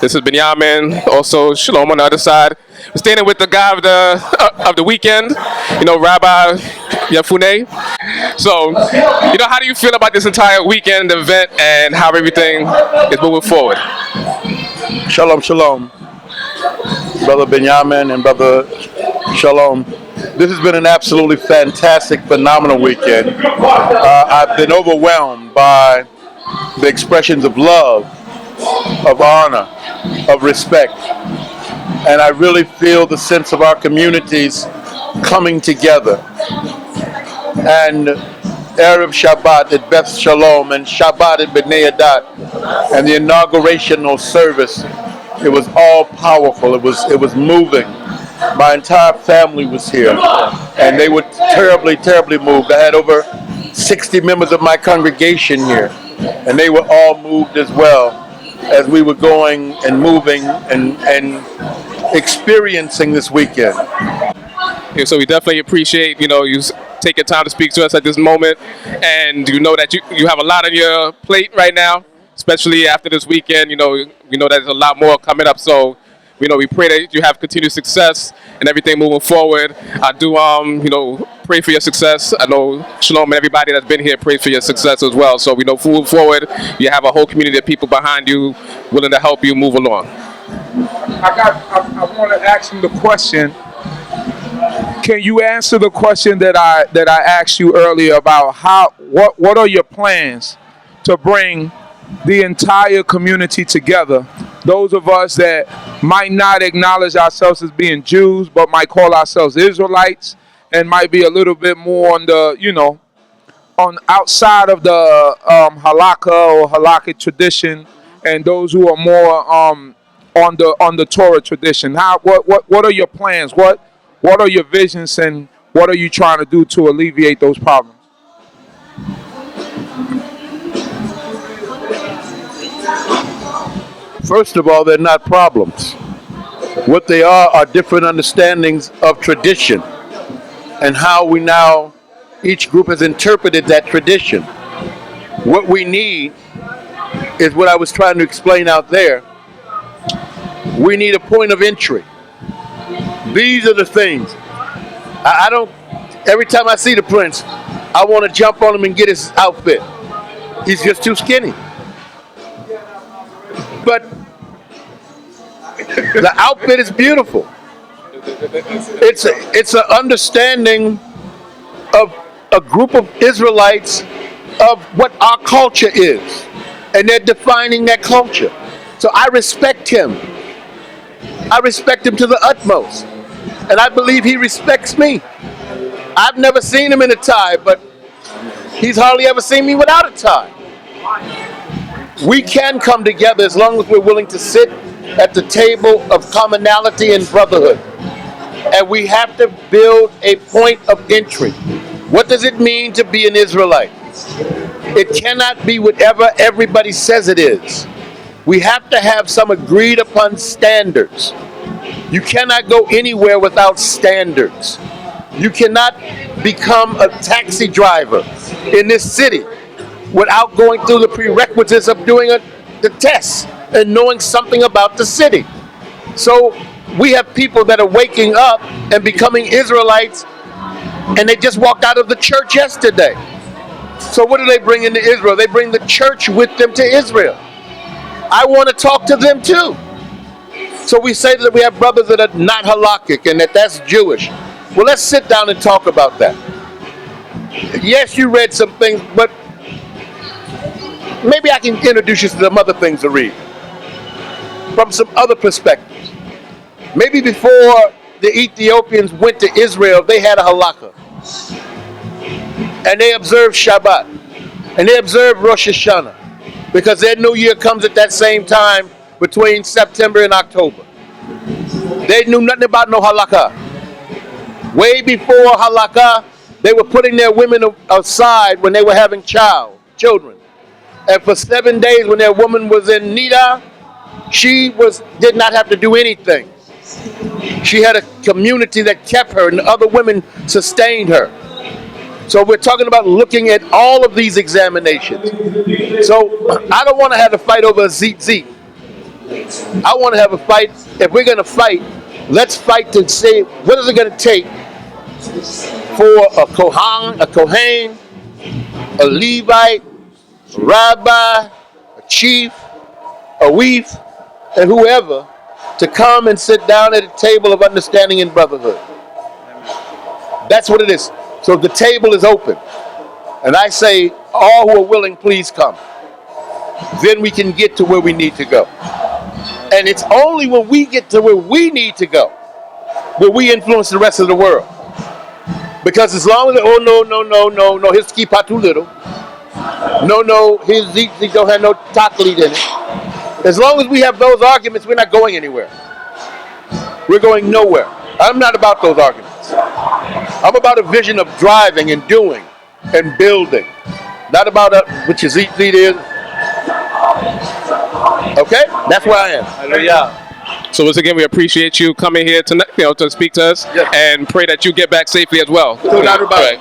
This is Benyamin, also Shalom on the other side. We're standing with the guy of the weekend, Rabbi Funnye. So, how do you feel about this entire weekend event and how everything is moving forward? Shalom, shalom. Brother Benyamin and Brother Shalom. This has been an absolutely fantastic, phenomenal weekend. I've been overwhelmed by the expressions of love, of honor, of respect. And I really feel the sense of our communities coming together. And Erev Shabbat at Beth Shalom and Shabbat at B'nai Adat and the inaugurational service, it was all powerful. It was moving. My entire family was here, and they were terribly, terribly moved. I had over 60 members of my congregation here, and they were all moved as well as we were going and moving and experiencing this weekend. Yeah, so we definitely appreciate, you taking time to speak to us at this moment, and that you have a lot on your plate right now, especially after this weekend. We know that there's a lot more coming up, so we pray that you have continued success and everything moving forward. I do, pray for your success. I know Shalom and everybody that's been here prays for your success as well. So we know moving forward, you have a whole community of people behind you willing to help you move along. I want to ask him the question. Can you answer the question that I asked you earlier about what are your plans to bring the entire community together? Those of us that might not acknowledge ourselves as being Jews, but might call ourselves Israelites, and might be a little bit more on the, on outside of the halakha or halakhic tradition, and those who are more on the Torah tradition. What are your plans? What are your visions, and what are you trying to do to alleviate those problems? First of all, they're not problems. What they are different understandings of tradition and how we now, each group has interpreted that tradition. What we need is what I was trying to explain out there. We need a point of entry. These are the things. I don't, every time I see the prince, I want to jump on him and get his outfit. He's just too skinny. But the outfit is beautiful. It's an understanding of a group of Israelites of what our culture is, and they're defining that culture. So I respect him. I respect him to the utmost, and I believe he respects me. I've never seen him in a tie, but he's hardly ever seen me without a tie. We can come together as long as we're willing to sit at the table of commonality and brotherhood. And we have to build a point of entry. What does it mean to be an Israelite? It cannot be whatever everybody says it is. We have to have some agreed upon standards. You cannot go anywhere without standards. You cannot become a taxi driver in this city without going through the prerequisites of doing the test and knowing something about the city. So we have people that are waking up and becoming Israelites, and they just walked out of the church yesterday. So what do they bring into Israel? They bring the church with them to Israel. I want to talk to them too. So we say that we have brothers that are not halakhic and that's Jewish. Well, let's sit down and talk about that. Yes, you read some things, but maybe I can introduce you to some other things to read from some other perspectives. Maybe before the Ethiopians went to Israel, they had a halakha. And they observed Shabbat. And they observed Rosh Hashanah. Because their new year comes at that same time between September and October. They knew nothing about no halakha. Way before halakha, they were putting their women aside when they were having children. And for 7 days when their woman was in Nida, she did not have to do anything. She had a community that kept her and other women sustained her. So we're talking about looking at all of these examinations. So I don't want to have to fight over a zit. I want to have a fight. If we're going to fight, let's fight to say, what is it going to take for a Kohen, a Levite, a Rabbi, a chief, a weef, and whoever to come and sit down at a table of understanding and brotherhood. That's what it is. So the table is open. And I say, all who are willing, please come. Then we can get to where we need to go. And it's only when we get to where we need to go where we influence the rest of the world. Because as long as, no, his skipa too little. No, his zeke don't have no taklit in it. As long as we have those arguments, we're not going anywhere. We're going nowhere. I'm not about those arguments. I'm about a vision of driving and doing and building. Not about what your zeke is. Okay? That's where I am. Hallelujah. So once again, we appreciate you coming here tonight, to speak to us, Yes. and pray that you get back safely as well. So, everybody. All right.